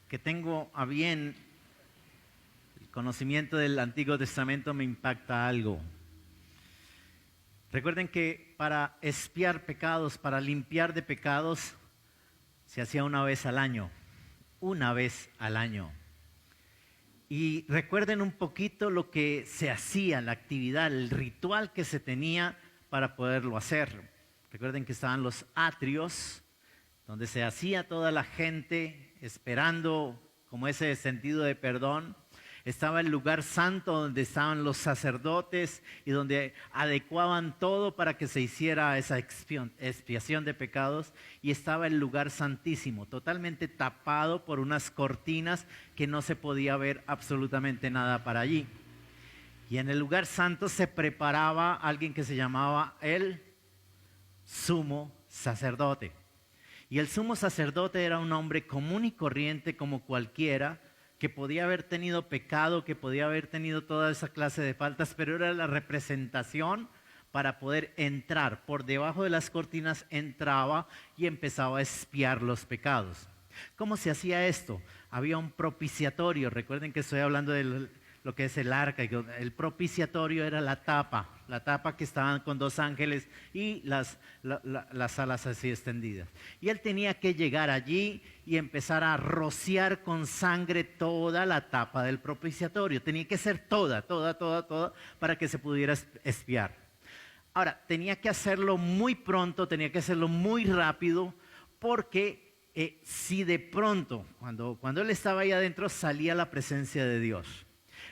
Que tengo a bien el conocimiento del Antiguo Testamento me impacta algo. Recuerden que para expiar pecados, para limpiar de pecados, se hacía una vez al año. Una vez al año. Y recuerden un poquito lo que se hacía, la actividad, el ritual que se tenía para poderlo hacer. Recuerden que estaban los atrios, donde se hacía toda la gente esperando como ese sentido de perdón. Estaba el lugar santo donde estaban los sacerdotes y donde adecuaban todo para que se hiciera esa expiación de pecados. Y estaba el lugar santísimo, totalmente tapado por unas cortinas que no se podía ver absolutamente nada para allí. Y en el lugar santo se preparaba alguien que se llamaba el sumo sacerdote. Y el sumo sacerdote era un hombre común y corriente como cualquiera, que podía haber tenido pecado, que podía haber tenido toda esa clase de faltas, pero era la representación para poder entrar. Por debajo de las cortinas entraba y empezaba a expiar los pecados. ¿Cómo se hacía esto? Había un propiciatorio. Recuerden que estoy hablando de lo que es el arca. El propiciatorio era la tapa que estaban con dos ángeles y las alas así extendidas. Y él tenía que llegar allí y empezar a rociar con sangre toda la tapa del propiciatorio. Tenía que ser toda, para que se pudiera expiar. Ahora, tenía que hacerlo muy pronto, tenía que hacerlo muy rápido, porque si de pronto, cuando él estaba ahí adentro, salía la presencia de Dios.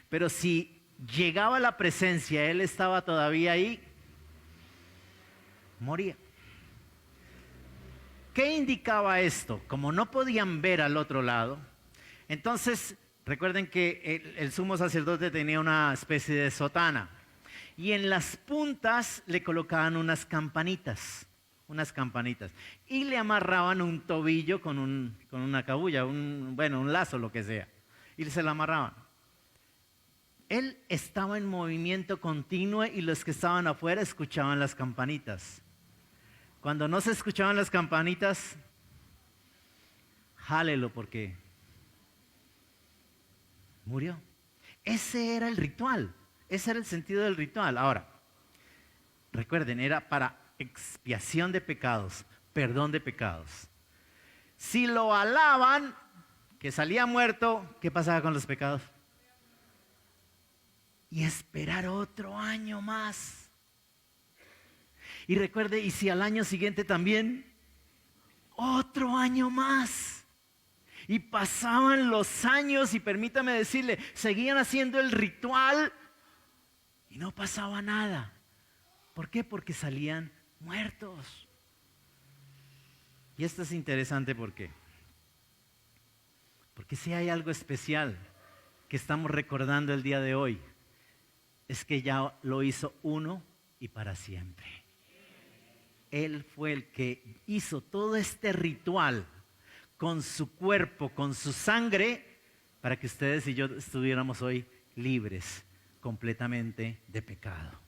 Pero si llegaba la presencia, él estaba todavía ahí, moría. ¿Qué indicaba esto? Como no podían ver al otro lado, entonces recuerden que el sumo sacerdote tenía una especie de sotana y en las puntas le colocaban unas campanitas y le amarraban un tobillo con una cabulla, un lazo, lo que sea, y se lo amarraban. Él estaba en movimiento continuo y los que estaban afuera escuchaban las campanitas. Cuando no se escuchaban las campanitas, jálelo porque murió. Ese era el ritual, ese era el sentido del ritual. Ahora, recuerden, era para expiación de pecados, perdón de pecados. Si lo alaban, que salía muerto, ¿qué pasaba con los pecados? Y esperar otro año más. Y recuerde, y si al año siguiente también, otro año más. Y pasaban los años y permítame decirle, seguían haciendo el ritual y no pasaba nada. ¿Por qué? Porque salían muertos. Y esto es interesante, ¿por qué? Porque si hay algo especial que estamos recordando el día de hoy, es que ya lo hizo uno y para siempre. Él fue el que hizo todo este ritual con su cuerpo, con su sangre, para que ustedes y yo estuviéramos hoy libres completamente de pecado.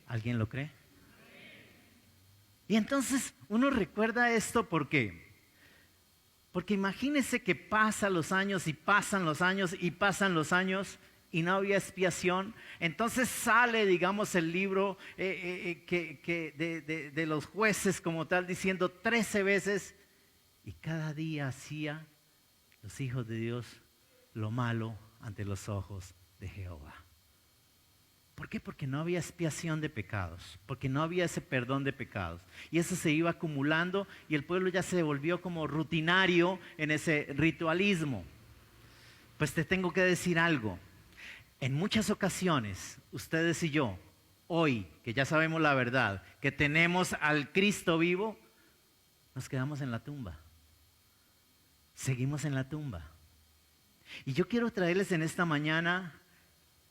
¿Alguien lo cree? Y entonces uno recuerda esto, ¿por qué? Porque imagínense que pasan los años y pasan los años y pasan los años y no había expiación. Entonces sale, digamos, el libro de los jueces como tal, diciendo 13 veces, y cada día hacía los hijos de Dios lo malo ante los ojos de Jehová. ¿Por qué? Porque no había expiación de pecados, porque no había ese perdón de pecados. Y eso se iba acumulando y el pueblo ya se volvió como rutinario en ese ritualismo. Pues te tengo que decir algo. En muchas ocasiones, ustedes y yo hoy, que ya sabemos la verdad, que tenemos al Cristo vivo, nos quedamos en la tumba. Seguimos en la tumba. Y yo quiero traerles en esta mañana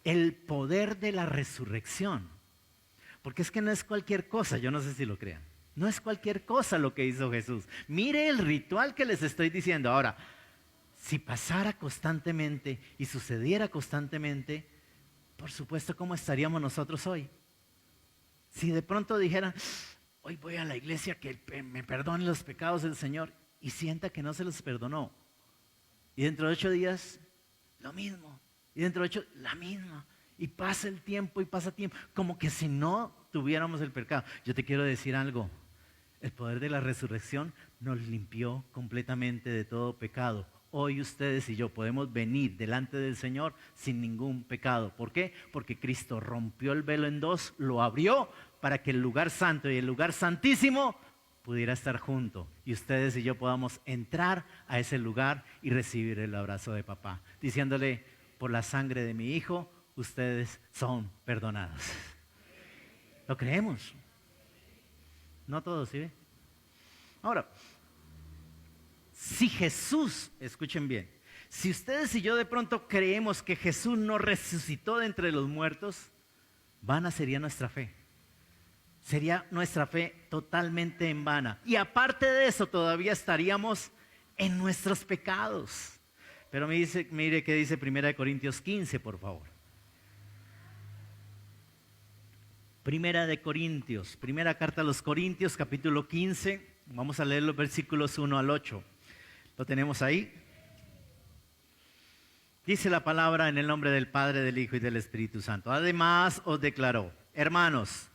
el poder de la resurrección. Porque es que no es cualquier cosa, yo no sé si lo crean. No es cualquier cosa lo que hizo Jesús. Mire el ritual que les estoy diciendo. Ahora, si pasara constantemente y sucediera constantemente, por supuesto, ¿cómo estaríamos nosotros hoy? Si de pronto dijeran, hoy voy a la iglesia que me perdone los pecados del Señor, y sienta que no se los perdonó. Y dentro de 8 días, lo mismo. Y dentro de 8, la misma. Y pasa el tiempo y pasa tiempo. Como que si no tuviéramos el pecado. Yo te quiero decir algo. El poder de la resurrección nos limpió completamente de todo pecado. Hoy ustedes y yo podemos venir delante del Señor sin ningún pecado. ¿Por qué? Porque Cristo rompió el velo en dos, lo abrió para que el lugar santo y el lugar santísimo pudiera estar junto. Y ustedes y yo podamos entrar a ese lugar y recibir el abrazo de papá. Diciéndole, por la sangre de mi hijo, ustedes son perdonados. ¿Lo creemos? No todos, ¿sí ve? Ahora, si Jesús, escuchen bien, si ustedes y yo de pronto creemos que Jesús no resucitó de entre los muertos, vana sería nuestra fe. Sería nuestra fe totalmente en vana. Y aparte de eso, todavía estaríamos en nuestros pecados. Pero mire qué dice 1 Corintios 15, por favor. 1 Corintios, primera carta a los Corintios, capítulo 15. Vamos a leer los versículos 1 al 8. ¿Lo tenemos ahí? Dice la palabra en el nombre del Padre, del Hijo y del Espíritu Santo. Además os declaró, hermanos,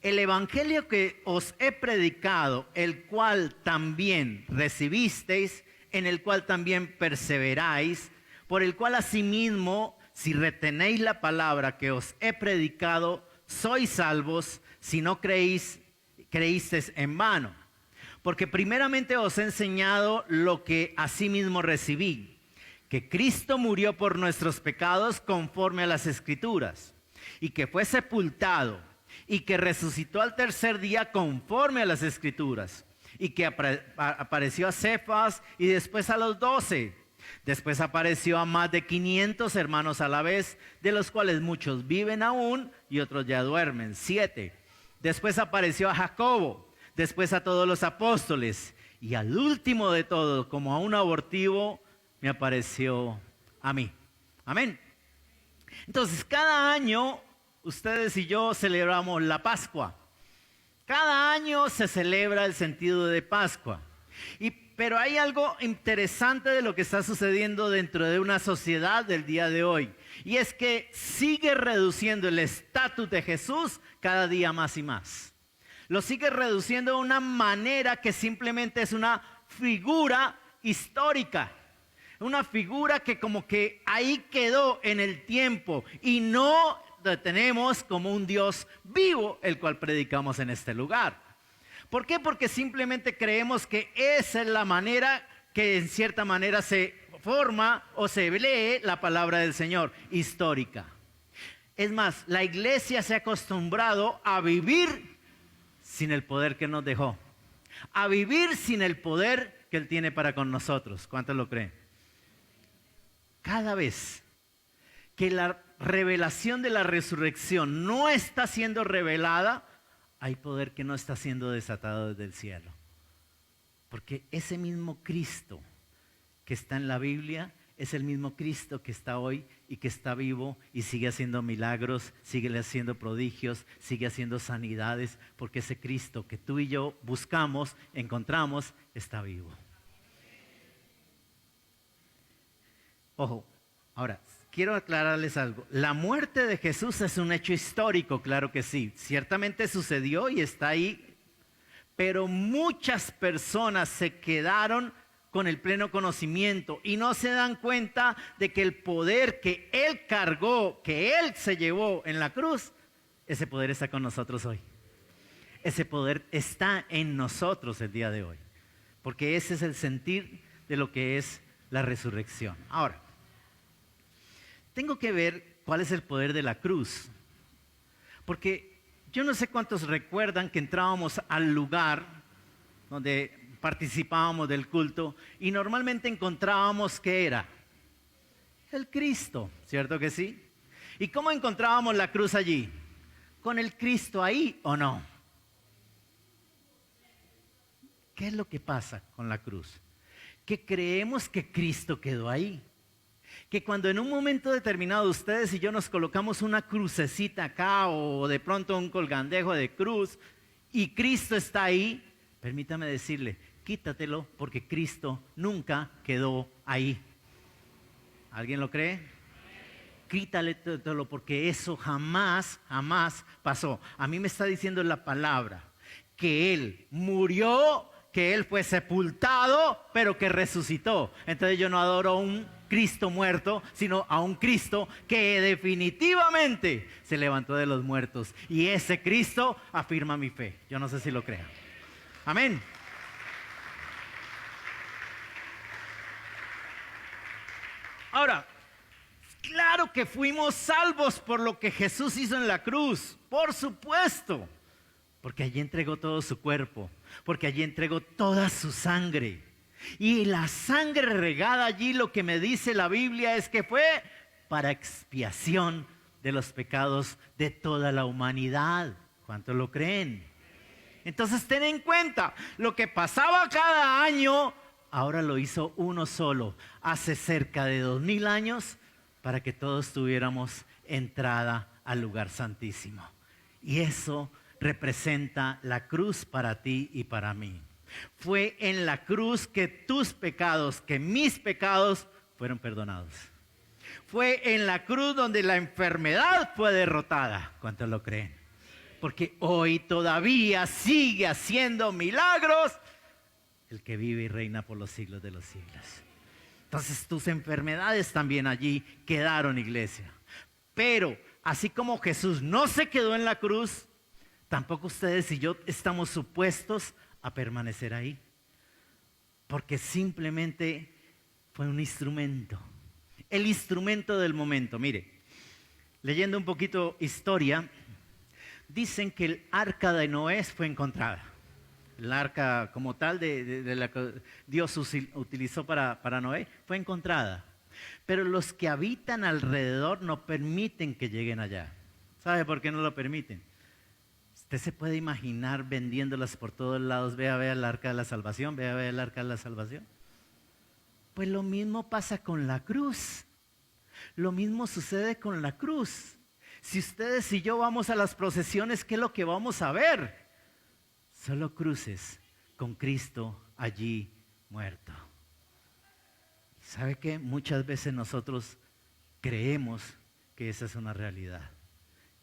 el evangelio que os he predicado, el cual también recibisteis, en el cual también perseveráis, por el cual asimismo, si retenéis la palabra que os he predicado, sois salvos, si no creísteis en vano. Porque primeramente os he enseñado lo que asimismo recibí, que Cristo murió por nuestros pecados conforme a las Escrituras, y que fue sepultado, y que resucitó al tercer día conforme a las Escrituras, y que apareció a Cefas y después a los 12. Después apareció a más de 500 hermanos a la vez, de los cuales muchos viven aún y otros ya duermen. 7. Después apareció a Jacobo, después a todos los apóstoles, y al último de todos, como a un abortivo, me apareció a mí. Amén. Entonces, cada año ustedes y yo celebramos la Pascua. Cada año se celebra el sentido de Pascua. Pero hay algo interesante de lo que está sucediendo dentro de una sociedad del día de hoy. Y es que sigue reduciendo el estatus de Jesús cada día más y más. Lo sigue reduciendo de una manera que simplemente es una figura histórica. Una figura que como que ahí quedó en el tiempo y no tenemos como un Dios vivo, el cual predicamos en este lugar. ¿Por qué? Porque simplemente creemos que esa es la manera que en cierta manera se forma o se lee la palabra del Señor, histórica. Es más, la iglesia se ha acostumbrado a vivir sin el poder que nos dejó, a vivir sin el poder que Él tiene para con nosotros. ¿Cuántos lo creen? Cada vez que la revelación de la resurrección no está siendo revelada, hay poder que no está siendo desatado desde el cielo. Porque ese mismo Cristo que está en la Biblia es el mismo Cristo que está hoy y que está vivo y sigue haciendo milagros, sigue haciendo prodigios, sigue haciendo sanidades, porque ese Cristo que tú y yo buscamos, encontramos, está vivo. Ojo, ahora, quiero aclararles algo. La muerte de Jesús es un hecho histórico, claro que sí. Ciertamente sucedió y está ahí. Pero muchas personas se quedaron con el pleno conocimiento y no se dan cuenta de que el poder que Él cargó, que Él se llevó en la cruz, ese poder está con nosotros hoy. Ese poder está en nosotros el día de hoy. Porque ese es el sentir de lo que es la resurrección. Ahora, tengo que ver cuál es el poder de la cruz. Porque Yo no sé cuántos recuerdan que entrábamos al lugar donde participábamos del culto y normalmente encontrábamos ¿qué era? El Cristo, ¿cierto que sí? ¿Y cómo encontrábamos la cruz allí? ¿Con el Cristo ahí o no? ¿Qué es lo que pasa con la cruz? Que creemos que Cristo quedó ahí. Que cuando en un momento determinado ustedes y yo nos colocamos una crucecita acá o de pronto un colgandejo de cruz y Cristo está ahí, permítame decirle, quítatelo porque Cristo nunca quedó ahí. ¿Alguien lo cree? Quítatelo porque eso jamás pasó. A mí me está diciendo la palabra que Él murió, que Él fue sepultado, pero que resucitó. Entonces yo no adoro a un Cristo muerto, sino a un Cristo que definitivamente se levantó de los muertos. Y ese Cristo afirma mi fe. Yo no sé si lo crean. Amén. Ahora, claro que fuimos salvos por lo que Jesús hizo en la cruz, por supuesto, porque allí entregó todo su cuerpo, porque allí entregó toda su sangre. Y la sangre regada allí, lo que me dice la Biblia es que fue para expiación de los pecados de toda la humanidad. ¿Cuántos lo creen? Entonces ten en cuenta, lo que pasaba cada año, ahora lo hizo uno solo, hace cerca de 2000 años, para que todos tuviéramos entrada al lugar santísimo. Y eso representa la cruz para ti y para mí. Fue en la cruz que tus pecados, que mis pecados fueron perdonados. Fue en la cruz donde la enfermedad fue derrotada. ¿Cuántos lo creen? Porque hoy todavía sigue haciendo milagros el que vive y reina por los siglos de los siglos. Entonces tus enfermedades también allí quedaron, iglesia. Pero así como Jesús no se quedó en la cruz, tampoco ustedes y yo estamos supuestos a permanecer ahí. Porque simplemente fue un instrumento. El instrumento del momento. Mire, leyendo un poquito historia, dicen que el arca de Noé fue encontrada. El arca como tal de la que Dios utilizó para Noé fue encontrada. Pero los que habitan alrededor no permiten que lleguen allá. ¿Sabe por qué no lo permiten? Usted se puede imaginar vendiéndolas por todos lados. Vea el arca de la salvación, vea el arca de la salvación. Pues lo mismo pasa con la cruz. Lo mismo sucede con la cruz. Si ustedes y yo vamos a las procesiones, ¿qué es lo que vamos a ver? Solo cruces con Cristo allí muerto. ¿Sabe qué? Muchas veces nosotros creemos que esa es una realidad.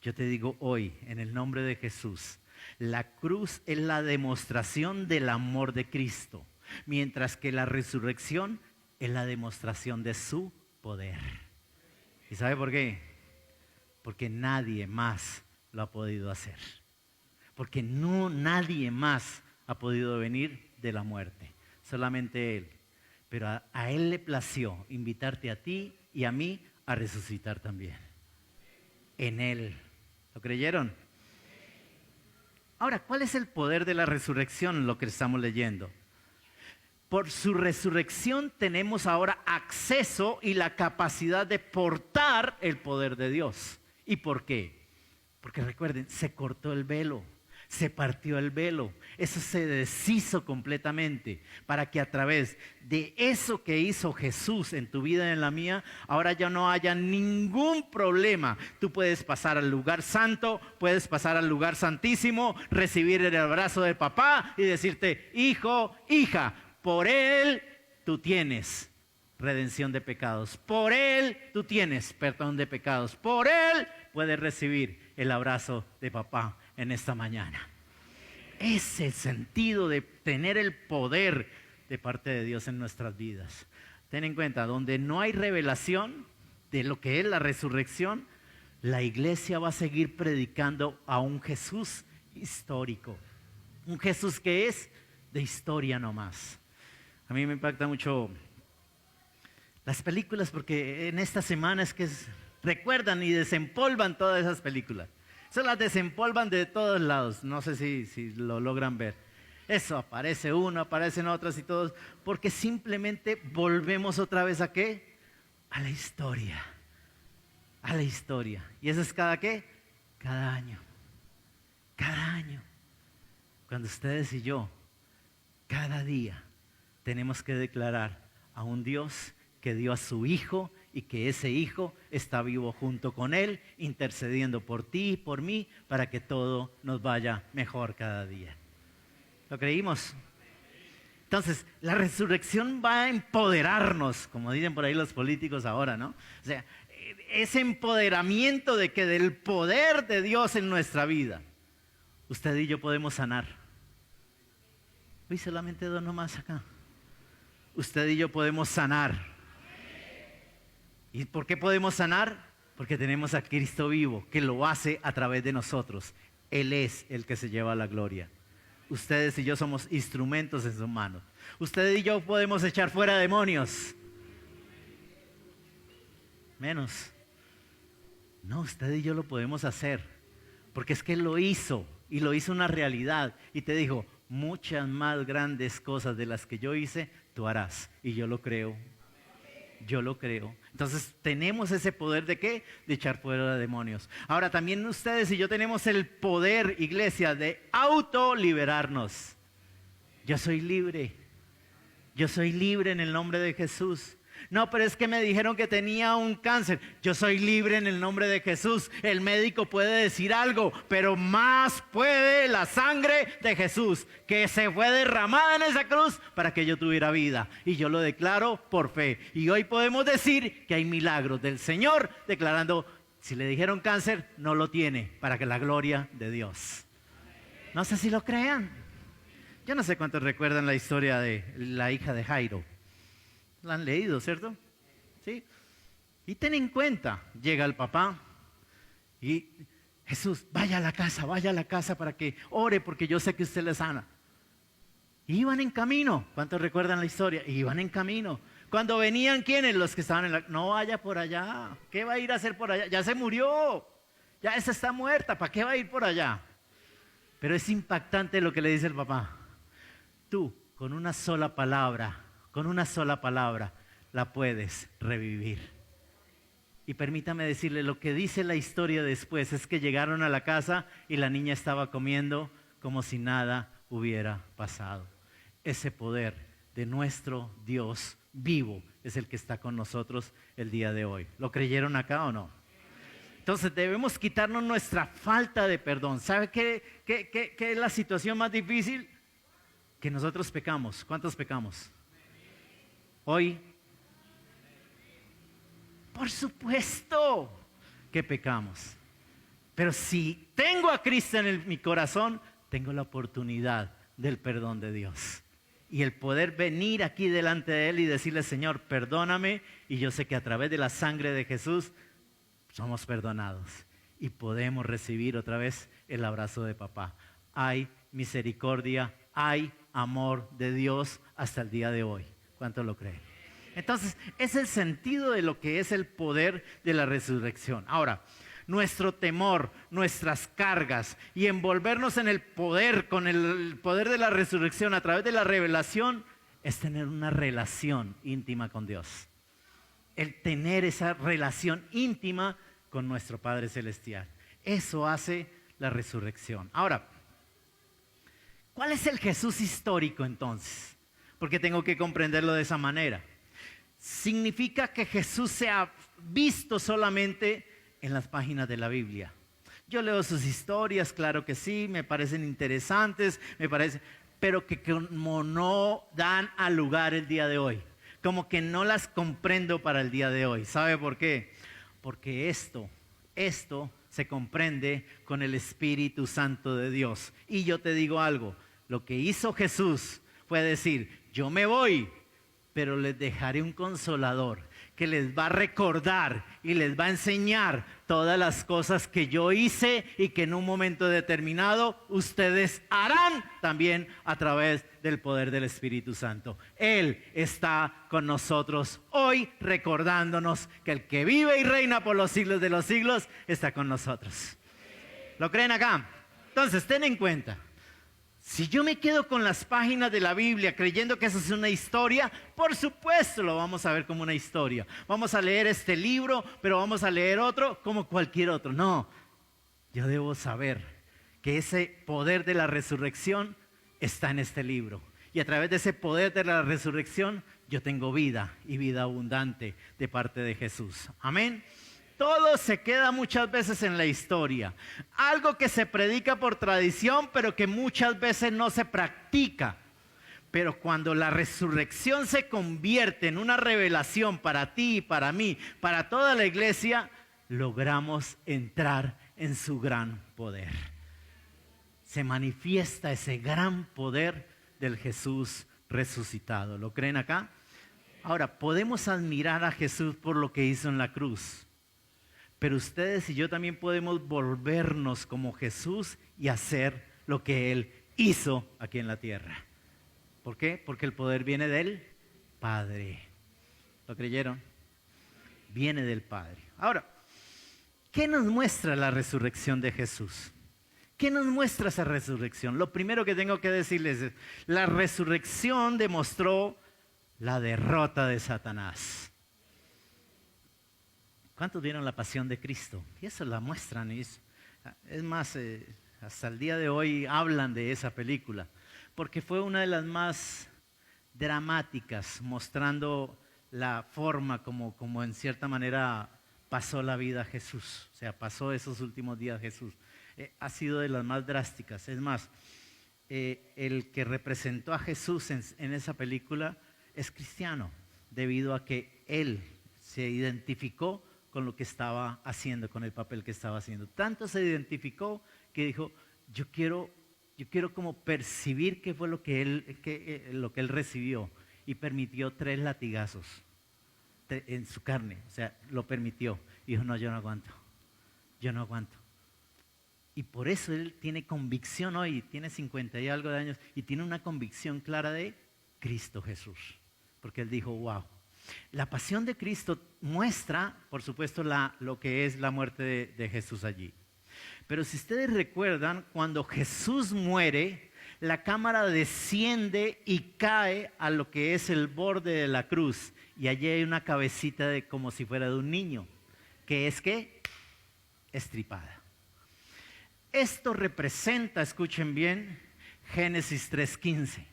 Yo te digo hoy, en el nombre de Jesús, la cruz es la demostración del amor de Cristo, mientras que la resurrección es la demostración de su poder. ¿Y sabe por qué? Porque nadie más lo ha podido hacer. Porque nadie más ha podido venir de la muerte, solamente Él. Pero a Él le plació invitarte a ti y a mí a resucitar también. En Él. ¿Lo creyeron? Ahora, ¿cuál es el poder de la resurrección? Lo que estamos leyendo. Por su resurrección tenemos ahora acceso y la capacidad de portar el poder de Dios. ¿Y por qué? Porque recuerden, se cortó el velo. Se partió el velo, eso se deshizo completamente para que a través de eso que hizo Jesús en tu vida y en la mía, ahora ya no haya ningún problema. Tú puedes pasar al lugar santo, puedes pasar al lugar santísimo, recibir el abrazo del papá y decirte, hijo, hija, por Él tú tienes redención de pecados, por Él tú tienes perdón de pecados, por Él puedes recibir el abrazo de papá en esta mañana. Es el sentido de tener el poder de parte de Dios en nuestras vidas. Ten en cuenta, donde no hay revelación de lo que es la resurrección, la iglesia va a seguir predicando a un Jesús histórico. Un Jesús que es de historia nomás. A mí me impacta mucho las películas porque en esta semana es que recuerdan y desempolvan todas esas películas. Se las desempolvan de todos lados. No sé si lo logran ver. Eso, aparece uno, aparecen otras y todos. Porque simplemente volvemos otra vez ¿a qué? A la historia. A la historia. ¿Y eso es cada qué? Cada año. Cada año. Cuando ustedes y yo, cada día, tenemos que declarar a un Dios que dio a su Hijo y que ese Hijo está vivo junto con Él, intercediendo por ti y por mí para que todo nos vaya mejor cada día. ¿Lo creímos? Entonces, la resurrección va a empoderarnos, como dicen por ahí los políticos ahora, ¿no? O sea, ese empoderamiento de que del poder de Dios en nuestra vida, usted y yo podemos sanar. Hoy solamente dos nomás acá. Usted y yo podemos sanar. ¿Y por qué podemos sanar? Porque tenemos a Cristo vivo, que lo hace a través de nosotros. Él es el que se lleva la gloria. Ustedes y yo somos instrumentos en sus manos. Usted y yo podemos echar fuera demonios. Menos. No, usted y yo lo podemos hacer. Porque es que Él lo hizo. Y lo hizo una realidad. Y te dijo, muchas más grandes cosas de las que yo hice, tú harás. Y yo lo creo. Yo lo creo. Entonces tenemos ese poder ¿de qué? De echar fuera demonios. Ahora también ustedes y yo tenemos el poder, iglesia, de autoliberarnos. Yo soy libre. Yo soy libre en el nombre de Jesús. No, pero es que me dijeron que tenía un cáncer. Yo soy libre en el nombre de Jesús. El médico puede decir algo, pero más puede la sangre de Jesús, que se fue derramada en esa cruz para que yo tuviera vida. Y yo lo declaro por fe. Y hoy podemos decir que hay milagros del Señor declarando, si le dijeron cáncer, no lo tiene, para que la gloria de Dios. No sé si lo crean. Yo no sé cuántos recuerdan la historia de la hija de Jairo. La han leído, ¿cierto? Sí. Y ten en cuenta, llega el papá y Jesús, vaya a la casa para que ore porque yo sé que usted le sana. Y iban en camino. ¿Cuántos recuerdan la historia? Iban en camino. Cuando venían, ¿quiénes? Los que estaban en la... No vaya por allá. ¿Qué va a ir a hacer por allá? Ya se murió. Ya esa está muerta. ¿Para qué va a ir por allá? Pero es impactante lo que le dice el papá. Tú, con una sola palabra, la puedes revivir. Y permítame decirle, lo que dice la historia después es que llegaron a la casa y la niña estaba comiendo como si nada hubiera pasado. Ese poder de nuestro Dios vivo es el que está con nosotros el día de hoy. ¿Lo creyeron acá o no? Entonces debemos quitarnos nuestra falta de perdón. ¿Sabe qué es la situación más difícil? Que nosotros pecamos. ¿Cuántos pecamos? Hoy, por supuesto que pecamos, pero si tengo a Cristo en mi corazón, tengo la oportunidad del perdón de Dios y el poder venir aquí delante de Él y decirle, Señor, perdóname, y yo sé que a través de la sangre de Jesús somos perdonados y podemos recibir otra vez el abrazo de papá. Hay misericordia, hay amor de Dios hasta el día de hoy. ¿Cuánto lo creen? Entonces, es el sentido de lo que es el poder de la resurrección. Ahora, nuestro temor, nuestras cargas y envolvernos en el poder, con el poder de la resurrección a través de la revelación, es tener una relación íntima con Dios. El tener esa relación íntima con nuestro Padre Celestial. Eso hace la resurrección. Ahora, ¿cuál es el Jesús histórico entonces? Porque tengo que comprenderlo de esa manera. Significa que Jesús se ha visto solamente en las páginas de la Biblia. Yo leo sus historias, claro que sí, me parecen interesantes, pero que como no dan al lugar el día de hoy, como que no las comprendo para el día de hoy. ¿Sabe por qué? Porque esto se comprende con el Espíritu Santo de Dios. Y yo te digo algo, lo que hizo Jesús fue decir, yo me voy, pero les dejaré un consolador que les va a recordar y les va a enseñar todas las cosas que yo hice y que en un momento determinado ustedes harán también a través del poder del Espíritu Santo. Él está con nosotros hoy recordándonos que el que vive y reina por los siglos de los siglos está con nosotros. ¿Lo creen acá? Entonces, ten en cuenta. Si yo me quedo con las páginas de la Biblia creyendo que eso es una historia, por supuesto lo vamos a ver como una historia. Vamos a leer este libro, pero vamos a leer otro como cualquier otro. No, yo debo saber que ese poder de la resurrección está en este libro. Y a través de ese poder de la resurrección, yo tengo vida y vida abundante de parte de Jesús. Amén. Todo se queda muchas veces en la historia. Algo que se predica por tradición, pero que muchas veces no se practica. Pero cuando la resurrección se convierte en una revelación para ti y para mí, para toda la iglesia, logramos entrar en su gran poder. Se manifiesta ese gran poder del Jesús resucitado. ¿Lo creen acá? Ahora, podemos admirar a Jesús por lo que hizo en la cruz. Pero ustedes y yo también podemos volvernos como Jesús y hacer lo que Él hizo aquí en la tierra. ¿Por qué? Porque el poder viene del Padre. ¿Lo creyeron? Viene del Padre. Ahora, ¿qué nos muestra la resurrección de Jesús? ¿Qué nos muestra esa resurrección? Lo primero que tengo que decirles es, la resurrección demostró la derrota de Satanás. ¿Cuántos vieron La Pasión de Cristo? Y eso la muestran. Es más, hasta el día de hoy hablan de esa película, porque fue una de las más dramáticas, mostrando la forma como en cierta manera pasó la vida Jesús. O sea, pasó esos últimos días Jesús. Ha sido de las más drásticas. Es más, el que representó a Jesús en esa película es cristiano, debido a que él se identificó con lo que estaba haciendo, con el papel que estaba haciendo. Tanto se identificó que dijo, yo quiero como percibir qué fue lo que él recibió, y permitió 3 latigazos en su carne. O sea, lo permitió. Y dijo, no, yo no aguanto. Y por eso él tiene convicción hoy, tiene 50 y algo de años, y tiene una convicción clara de Cristo Jesús. Porque él dijo, wow. La pasión de Cristo muestra, por supuesto, lo que es la muerte de Jesús allí. Pero si ustedes recuerdan, cuando Jesús muere, la cámara desciende y cae a lo que es el borde de la cruz. Y allí hay una cabecita como si fuera de un niño, que es ¿qué? Estripada. Esto representa, escuchen bien, Génesis 3:15.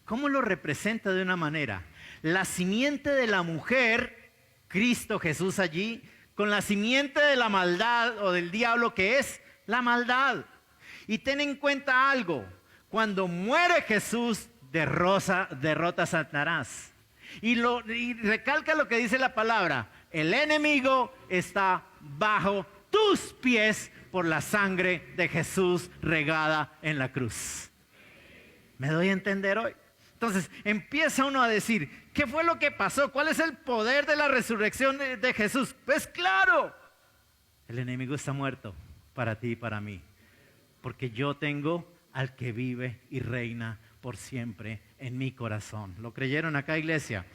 ¿Cómo lo representa de una manera? La simiente de la mujer, Cristo Jesús allí, con la simiente de la maldad o del diablo, que es la maldad. Y ten en cuenta algo, cuando muere Jesús, derrota a Satanás. Y recalca lo que dice la palabra, el enemigo está bajo tus pies por la sangre de Jesús regada en la cruz. ¿Me doy a entender hoy? Entonces empieza uno a decir, ¿qué fue lo que pasó? ¿Cuál es el poder de la resurrección de Jesús? Pues claro, el enemigo está muerto para ti y para mí, porque yo tengo al que vive y reina por siempre en mi corazón. ¿Lo creyeron acá, iglesia?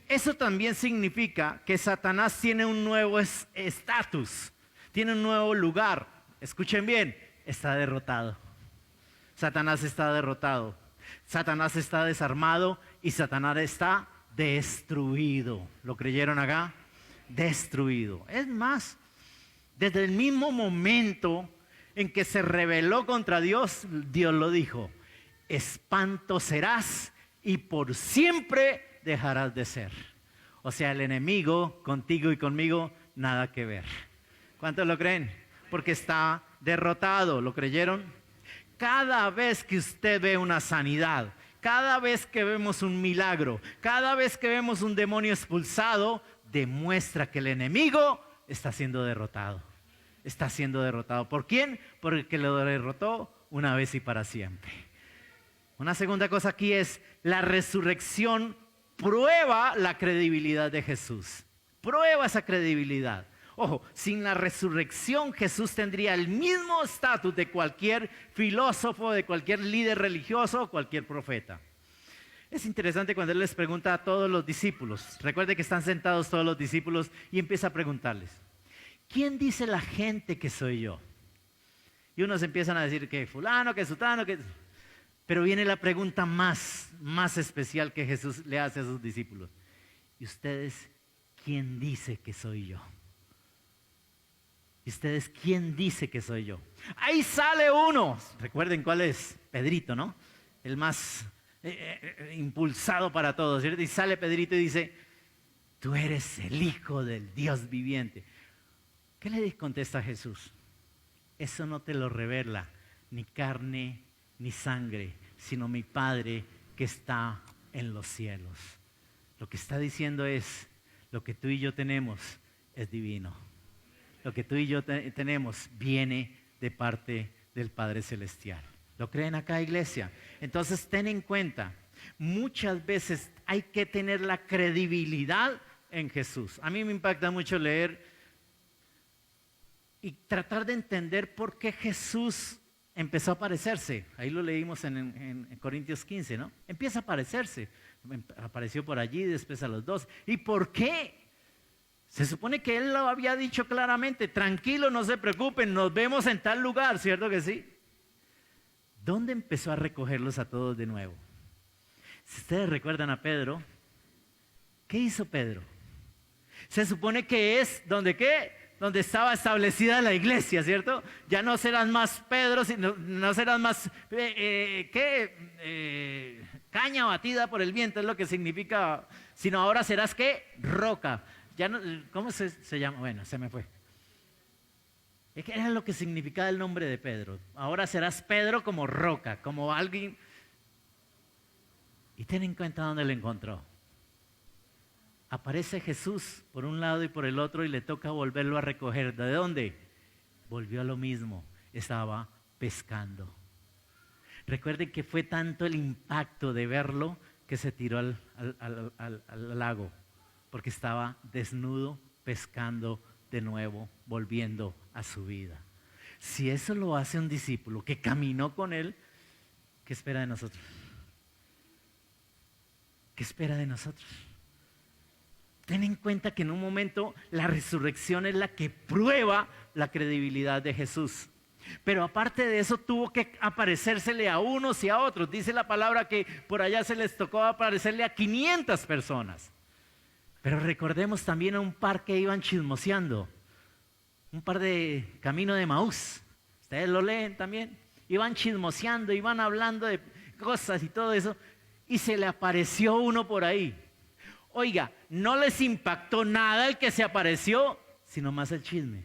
Eso también significa que Satanás tiene un nuevo estatus, tiene un nuevo lugar. Escuchen bien, está derrotado. Satanás está derrotado. Satanás está desarmado y Satanás está destruido. ¿Lo creyeron acá? Destruido. Es más, desde el mismo momento en que se rebeló contra Dios, Dios lo dijo, espanto serás y por siempre dejarás de ser. O sea, el enemigo contigo y conmigo nada que ver. ¿Cuántos lo creen? Porque está derrotado. ¿Lo creyeron? Cada vez que usted ve una sanidad, cada vez que vemos un milagro, cada vez que vemos un demonio expulsado, demuestra que el enemigo está siendo derrotado. Está siendo derrotado. ¿Por quién? Porque lo derrotó una vez y para siempre. Una segunda cosa aquí es, la resurrección prueba la credibilidad de Jesús. Prueba esa credibilidad. Ojo, sin la resurrección Jesús tendría el mismo estatus de cualquier filósofo, de cualquier líder religioso o cualquier profeta. Es interesante cuando Él les pregunta a todos los discípulos. Recuerde que están sentados todos los discípulos y empieza a preguntarles, ¿quién dice la gente que soy yo? Y unos empiezan a decir que fulano, que sutano, que... Pero viene la pregunta más especial que Jesús le hace a sus discípulos. ¿Y ustedes quién dice que soy yo? ¿Y ustedes quién dice que soy yo? Ahí sale uno. Recuerden cuál es. Pedrito, ¿no? El más impulsado para todos, ¿cierto? Y sale Pedrito y dice, tú eres el Hijo del Dios viviente. ¿Qué le contesta Jesús? Eso no te lo revela ni carne ni sangre, sino mi Padre que está en los cielos. Lo que está diciendo es, lo que tú y yo tenemos es divino. Lo que tú y yo tenemos viene de parte del Padre Celestial. ¿Lo creen acá, iglesia? Entonces, ten en cuenta, muchas veces hay que tener la credibilidad en Jesús. A mí me impacta mucho leer y tratar de entender por qué Jesús empezó a aparecerse. Ahí lo leímos en Corintios 15, ¿no? Empieza a aparecerse. Apareció por allí, después a los dos. ¿Y por qué? Se supone que él lo había dicho claramente, tranquilo, no se preocupen, nos vemos en tal lugar, ¿cierto que sí? ¿Dónde empezó a recogerlos a todos de nuevo? Si ustedes recuerdan a Pedro, ¿qué hizo Pedro? Se supone que es donde ¿qué? Donde estaba establecida la iglesia, ¿cierto? Ya no serán más Pedro, sino, no serán más caña batida por el viento, es lo que significa, sino ahora serás ¿qué? Roca. Ya no, ¿cómo se llama? Bueno, se me fue. Es que era lo que significaba el nombre de Pedro. Ahora serás Pedro como roca, como alguien. Y ten en cuenta dónde lo encontró. Aparece Jesús por un lado y por el otro y le toca volverlo a recoger. ¿De dónde? Volvió a lo mismo. Estaba pescando. Recuerden que fue tanto el impacto de verlo que se tiró al lago. Porque estaba desnudo, pescando de nuevo, volviendo a su vida. Si eso lo hace un discípulo que caminó con él, ¿qué espera de nosotros? ¿Qué espera de nosotros? Ten en cuenta que en un momento la resurrección es la que prueba la credibilidad de Jesús. Pero aparte de eso tuvo que aparecérsele a unos y a otros. Dice la palabra que por allá se les tocó aparecerle a 500 personas. Pero recordemos también a un par que iban chismoseando, un par de camino de Emaús, ustedes lo leen también, iban chismoseando, iban hablando de cosas y todo eso, y se le apareció uno por ahí. Oiga, no les impactó nada el que se apareció, sino más el chisme,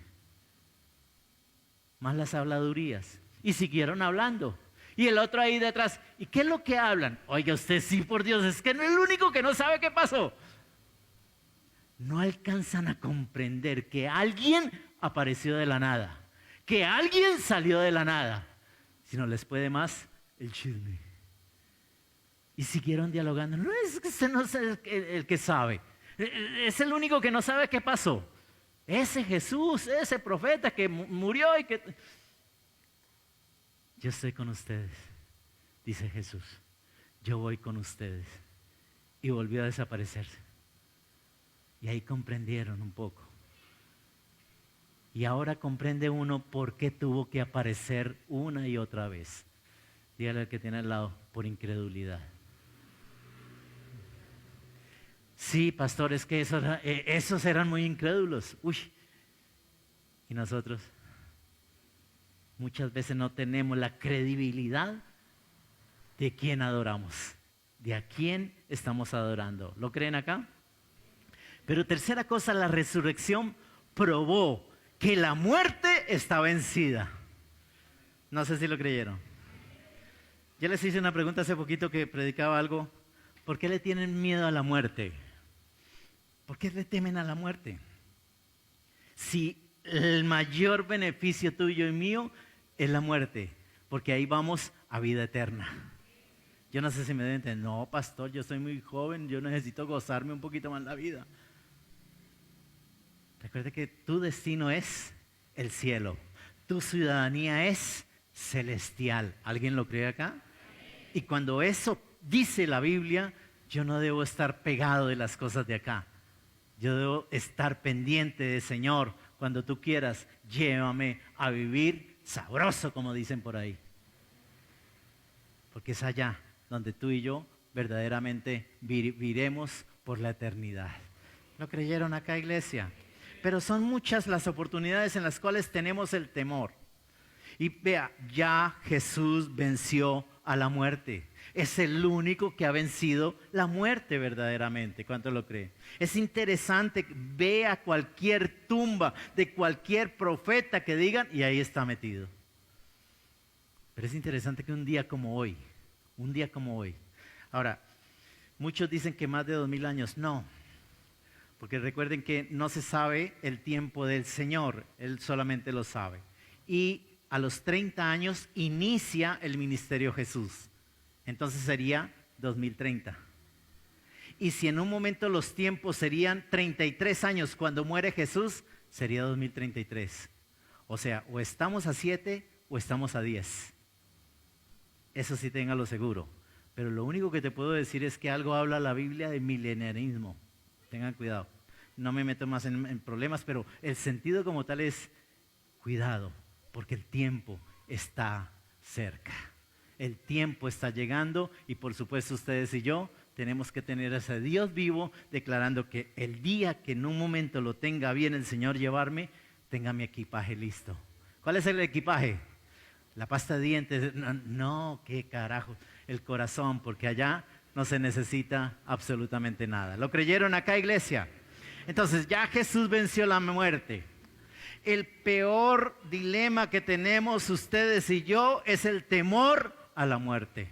más las habladurías, y siguieron hablando. Y el otro ahí detrás, ¿y qué es lo que hablan? Oiga, usted sí, por Dios, es que no es el único que no sabe qué pasó. No alcanzan a comprender que alguien apareció de la nada, que alguien salió de la nada, sino les puede más el chisme. Y siguieron dialogando. No es que usted no es el que sabe, es el único que no sabe qué pasó. Ese Jesús, ese profeta que murió y que... Yo estoy con ustedes, dice Jesús. Yo voy con ustedes. Y volvió a desaparecerse. Y ahí comprendieron un poco. Y ahora comprende uno por qué tuvo que aparecer una y otra vez. Dígale al que tiene al lado, por incredulidad. Sí, pastor, es que esos eran muy incrédulos. Uy. Y nosotros muchas veces no tenemos la credibilidad de quién adoramos, de a quién estamos adorando. ¿Lo creen acá? Pero tercera cosa, la resurrección probó que la muerte está vencida. No sé si lo creyeron. Yo les hice una pregunta hace poquito que predicaba algo. ¿Por qué le tienen miedo a la muerte? ¿Por qué le temen a la muerte? Si el mayor beneficio tuyo y mío es la muerte, porque ahí vamos a vida eterna. Yo no sé si me deben entender. No, pastor, yo soy muy joven, yo necesito gozarme un poquito más la vida. Recuerda que tu destino es el cielo. Tu ciudadanía es celestial. ¿Alguien lo cree acá? Y cuando eso dice la Biblia, yo no debo estar pegado de las cosas de acá. Yo debo estar pendiente de Señor. Cuando tú quieras, llévame a vivir sabroso, como dicen por ahí. Porque es allá donde tú y yo verdaderamente viviremos por la eternidad. ¿Lo creyeron acá, iglesia? Pero son muchas las oportunidades en las cuales tenemos el temor. Y vea, ya Jesús venció a la muerte. Es el único que ha vencido la muerte verdaderamente. ¿Cuánto lo cree? Es interesante, vea cualquier tumba de cualquier profeta que digan y ahí está metido. Pero es interesante que un día como hoy. Ahora, muchos dicen que más de 2000 años. No, porque recuerden que no se sabe el tiempo del Señor. Él solamente lo sabe. Y a los 30 años inicia el ministerio Jesús. Entonces sería 2030. Y si en un momento los tiempos serían 33 años cuando muere Jesús, sería 2033. O sea, o estamos a 7 o estamos a 10. Eso sí, téngalo seguro. Pero lo único que te puedo decir es que algo habla la Biblia de milenarismo. Tengan cuidado. No me meto más en problemas, pero el sentido como tal es cuidado, porque el tiempo está cerca. El tiempo está llegando y por supuesto ustedes y yo tenemos que tener a ese Dios vivo declarando que el día que en un momento lo tenga bien el Señor llevarme, tenga mi equipaje listo. ¿Cuál es el equipaje? La pasta de dientes. No, qué carajo. El corazón, porque allá no se necesita absolutamente nada. ¿Lo creyeron acá, iglesia? Entonces ya Jesús venció la muerte. El peor dilema que tenemos ustedes y yo es el temor a la muerte.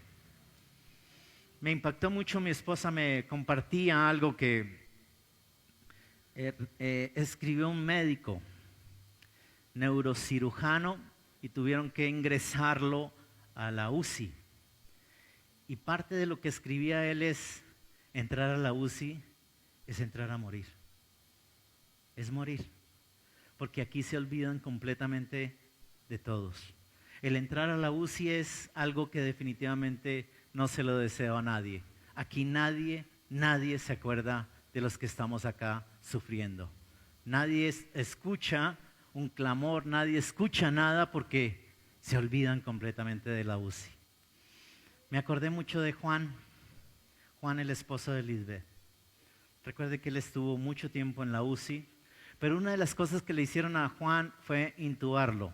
Me impactó mucho, mi esposa me compartía algo que escribió un médico, neurocirujano, y tuvieron que ingresarlo a la UCI. Y parte de lo que escribía él es, entrar a la UCI es entrar a morir. Es morir. Porque aquí se olvidan completamente de todos. El entrar a la UCI es algo que definitivamente no se lo deseo a nadie. Aquí nadie se acuerda de los que estamos acá sufriendo. Nadie escucha un clamor, nadie escucha nada porque se olvidan completamente de la UCI. Me acordé mucho de Juan, el esposo de Lisbeth. Recuerde que él estuvo mucho tiempo en la UCI, pero una de las cosas que le hicieron a Juan fue intubarlo.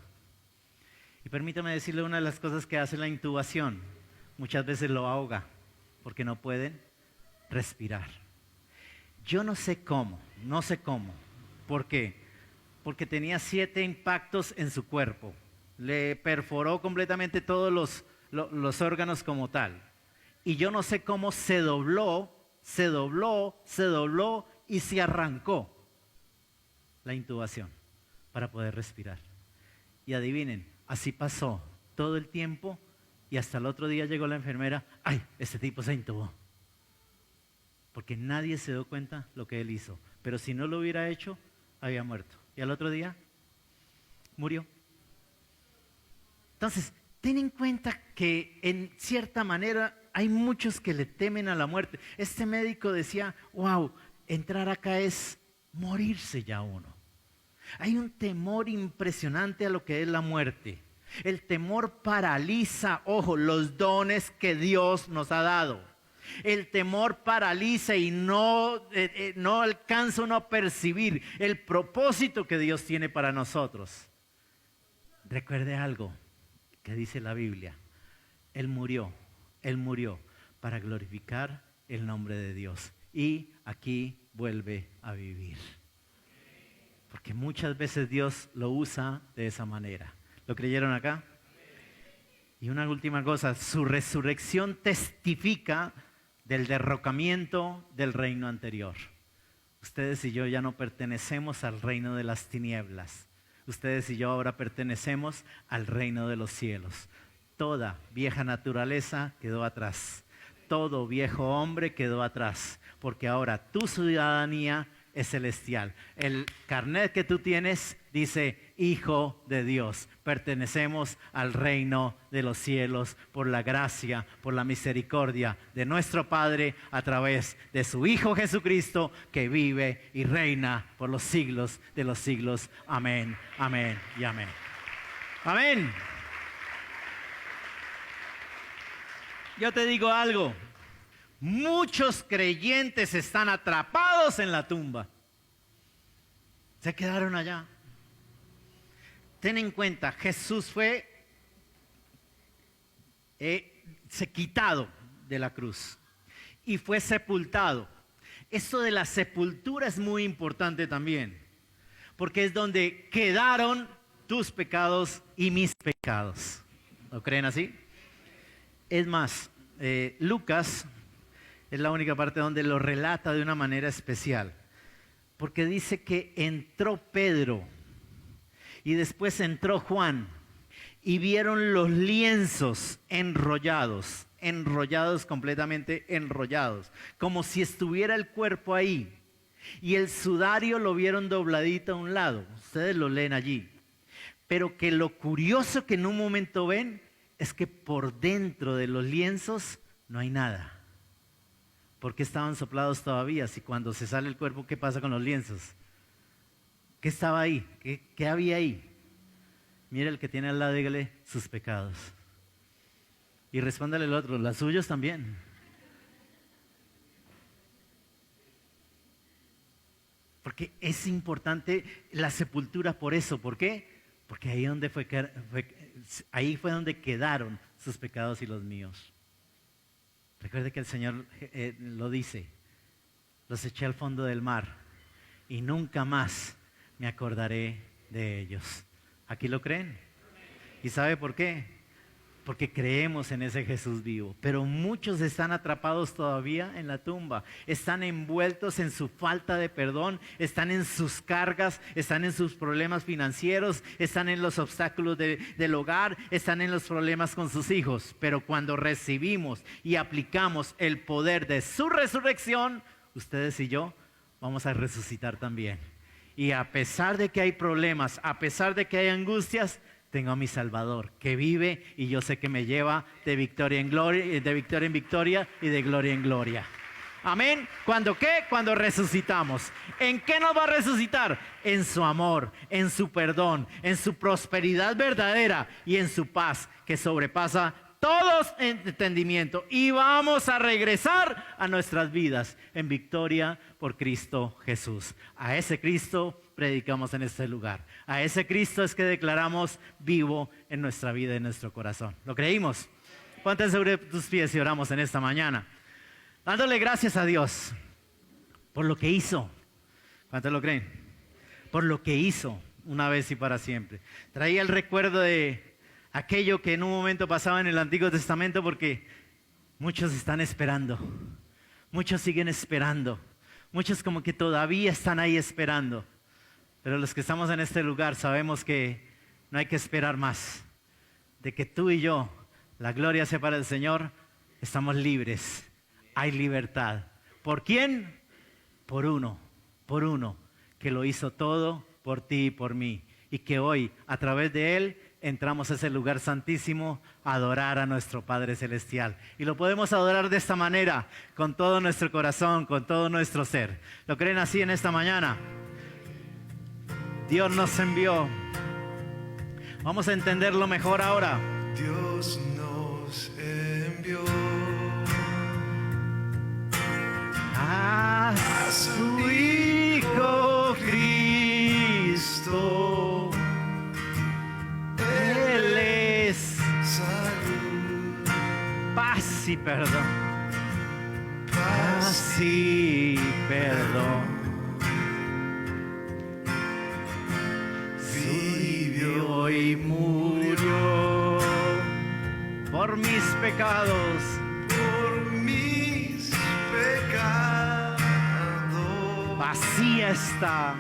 Y permítame decirle una de las cosas que hace la intubación. Muchas veces lo ahoga porque no pueden respirar. Yo no sé cómo. ¿Por qué? Porque tenía 7 impactos en su cuerpo. Le perforó completamente todos los órganos como tal. Y yo no sé cómo se dobló y se arrancó la intubación para poder respirar. Y adivinen, así pasó todo el tiempo y hasta el otro día llegó la enfermera. ¡Ay, este tipo se intubó! Porque nadie se dio cuenta lo que él hizo. Pero si no lo hubiera hecho, había muerto. Y al otro día, murió. Entonces, ten en cuenta que en cierta manera hay muchos que le temen a la muerte. Este médico decía, wow, entrar acá es morirse ya uno. Hay un temor impresionante a lo que es la muerte. El temor paraliza, ojo, los dones que Dios nos ha dado. El temor paraliza y no alcanza uno a percibir el propósito que Dios tiene para nosotros. Recuerde algo que dice la Biblia. Él murió para glorificar el nombre de Dios. Y aquí vuelve a vivir. Porque muchas veces Dios lo usa de esa manera. ¿Lo creyeron acá? Y una última cosa, su resurrección testifica del derrocamiento del reino anterior. Ustedes y yo ya no pertenecemos al reino de las tinieblas. Ustedes y yo ahora pertenecemos al reino de los cielos. Toda vieja naturaleza quedó atrás. Todo viejo hombre quedó atrás. Porque ahora tu ciudadanía es celestial. El carnet que tú tienes dice Hijo de Dios. Pertenecemos al reino de los cielos por la gracia, por la misericordia de nuestro Padre a través de su Hijo Jesucristo que vive y reina por los siglos de los siglos. Amén, amén y amén. Amén. Yo te digo algo. Muchos creyentes están atrapados en la tumba. Se quedaron allá. Ten en cuenta, Jesús fue quitado de la cruz y fue sepultado. Esto de la sepultura es muy importante también, porque es donde quedaron tus pecados y mis pecados. ¿Lo creen así? Es más, Lucas es la única parte donde lo relata de una manera especial, porque dice que entró Pedro y después entró Juan y vieron los lienzos enrollados, completamente enrollados, como si estuviera el cuerpo ahí. Y el sudario lo vieron dobladito a un lado, ustedes lo leen allí. Pero que lo curioso que en un momento ven es que por dentro de los lienzos no hay nada. ¿Por qué estaban soplados todavía? Si cuando se sale el cuerpo, ¿qué pasa con los lienzos? ¿Qué estaba ahí? ¿Qué había ahí? Mira el que tiene al lado, dígale, sus pecados. Y respóndale el otro, los suyos también. Porque es importante la sepultura por eso. ¿Por qué? Porque ahí fue donde quedaron sus pecados y los míos. Recuerde que el Señor lo dice, los eché al fondo del mar y nunca más me acordaré de ellos. ¿Aquí lo creen? ¿Y sabe por qué? Porque creemos en ese Jesús vivo. Pero muchos están atrapados todavía en la tumba. Están envueltos en su falta de perdón, están en sus cargas, están en sus problemas financieros, están en los obstáculos del hogar, están en los problemas con sus hijos. Pero cuando recibimos y aplicamos el poder de su resurrección, ustedes y yo vamos a resucitar también. Y a pesar de que hay problemas, a pesar de que hay angustias, tengo a mi Salvador que vive y yo sé que me lleva de victoria en gloria, de victoria en victoria y de gloria en gloria. Amén. ¿Cuándo qué? Cuando resucitamos. ¿En qué nos va a resucitar? En su amor, en su perdón, en su prosperidad verdadera y en su paz que sobrepasa todo entendimiento. Y vamos a regresar a nuestras vidas en victoria por Cristo Jesús. A ese Cristo predicamos en este lugar. A ese Cristo es que declaramos vivo en nuestra vida y en nuestro corazón. ¿Lo creímos? Ponte sobre tus pies y oramos en esta mañana, dándole gracias a Dios por lo que hizo. ¿Cuántos lo creen? Por lo que hizo una vez y para siempre. Traía el recuerdo de aquello que en un momento pasaba en el Antiguo Testamento, porque muchos están esperando, muchos siguen esperando, muchos como que todavía están ahí esperando. Pero los que estamos en este lugar sabemos que no hay que esperar más, de que tú y yo, la gloria sea para el Señor, estamos libres, hay libertad. ¿Por quién? Por uno, que lo hizo todo por ti y por mí, y que hoy a través de Él entramos a ese lugar santísimo a adorar a nuestro Padre Celestial. Y lo podemos adorar de esta manera, con todo nuestro corazón, con todo nuestro ser. ¿Lo creen así en esta mañana? Dios nos envió. Vamos a entenderlo mejor ahora. Dios nos envió a su Hijo Cristo. Él es salud, paz y perdón. paz y perdón. Vivió y murió por mis pecados. por mis pecados. Vacía está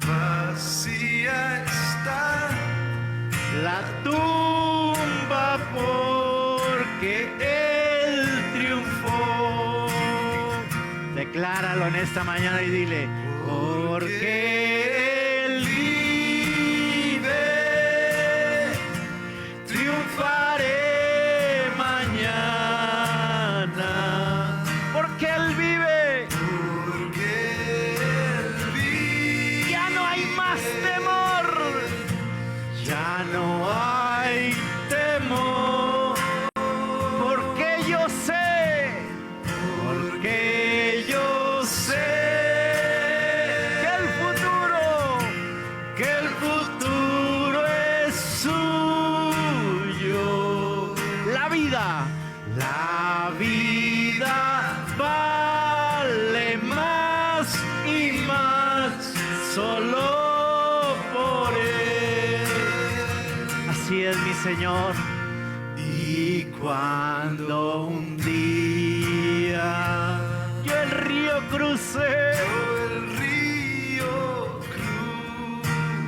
Vacía está la tumba porque Él triunfó. Decláralo en esta mañana y dile, porque Él vive, triunfaré mañana. Porque Él vive, porque Él vive. ya no hay más temor, ya no hay Señor. Y cuando un día yo el río crucé, yo el río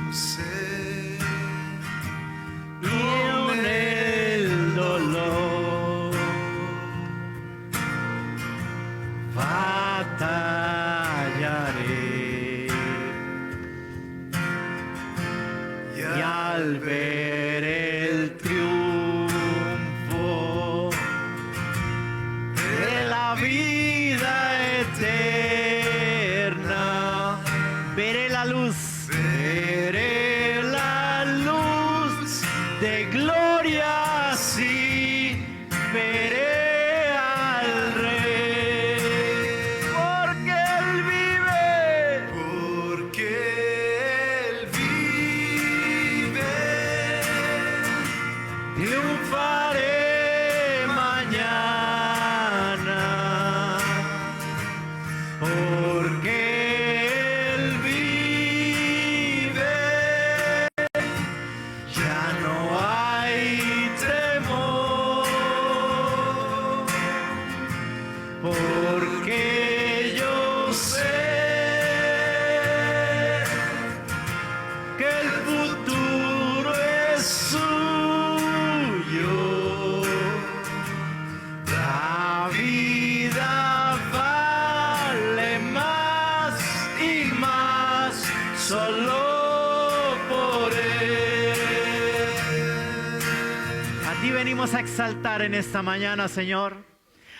crucé, con el dolor, batallaré. Y al ver el triunfo de la vida eterna, veré la luz de gloria, sí, veré al Rey, porque Él vive. porque Él vive. Triunfaré mañana, porque Él vive. Ya no hay temor, porque yo sé que el futuro es suyo. La vida vale más y más solo por Él. A ti venimos a exaltar en esta mañana, Señor,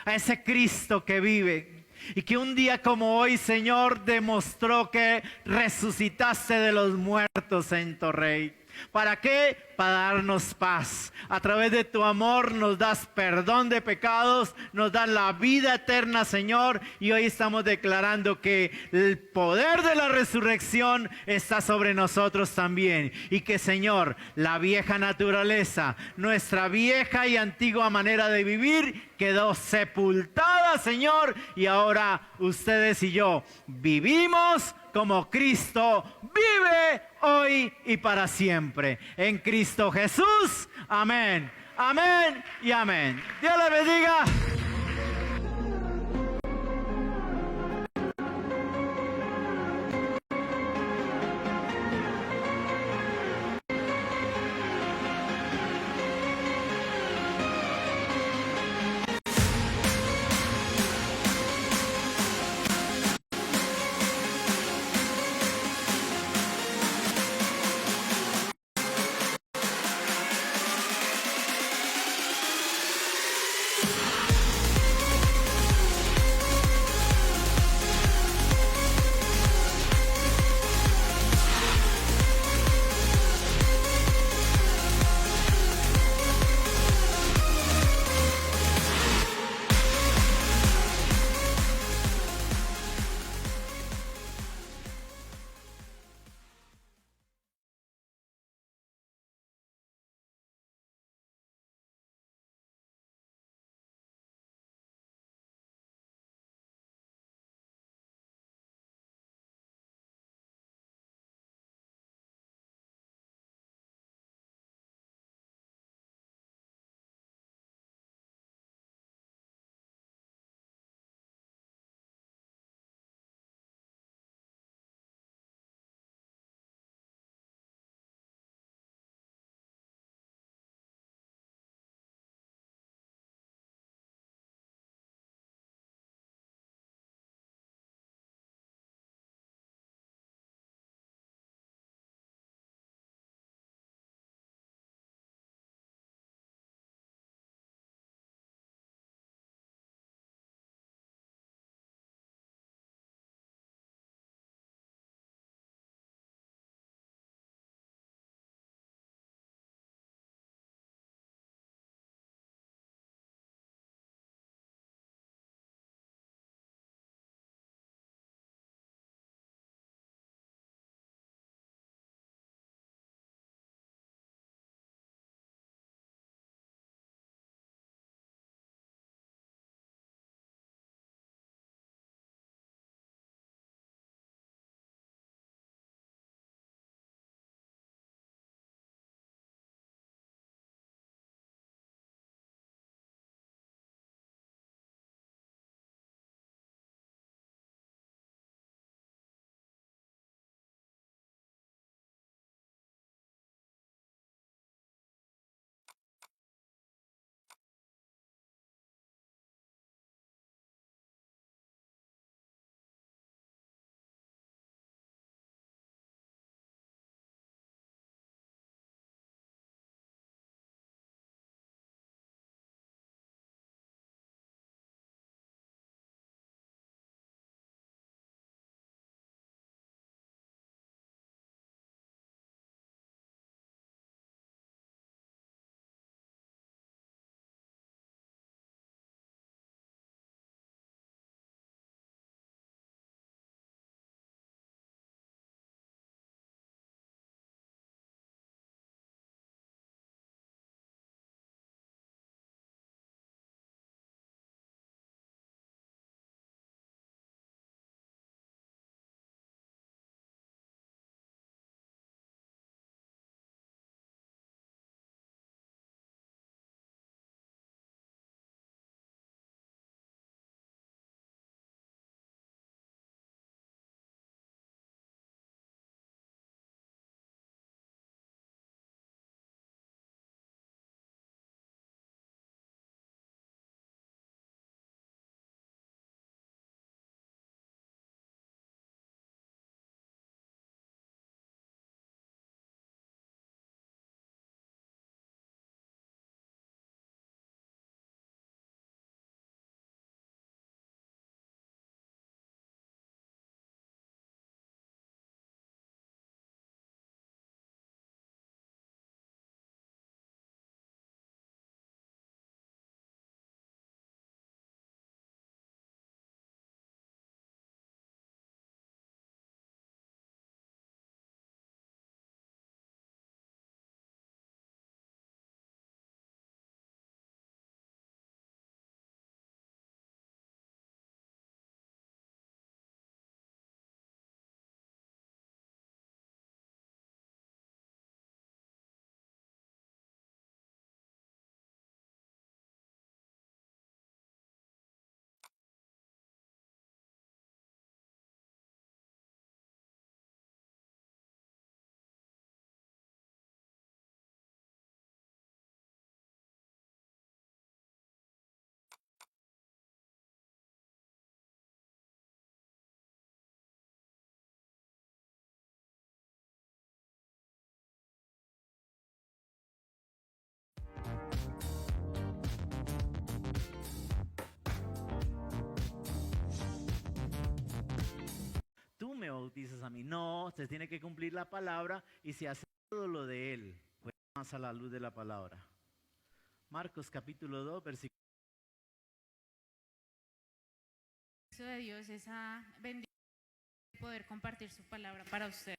a ese Cristo que vive y que un día como hoy, Señor, demostró que resucitaste de los muertos, Santo Rey. ¿Para qué? Para darnos paz. A través de tu amor nos das perdón de pecados, nos das la vida eterna, Señor. Y hoy estamos declarando que el poder de la resurrección está sobre nosotros también. Y que, Señor, la vieja naturaleza, nuestra vieja y antigua manera de vivir, quedó sepultada, Señor. Y ahora ustedes y yo vivimos como Cristo vive hoy y para siempre. En Cristo Jesús. Amén. Amén y amén. Dios les bendiga. bautizas a mí. No, se tiene que cumplir la palabra y se hace todo lo de Él, pues más a la luz de la palabra. Marcos capítulo 2, versículo. De Dios, esa bendición de poder compartir su palabra para usted.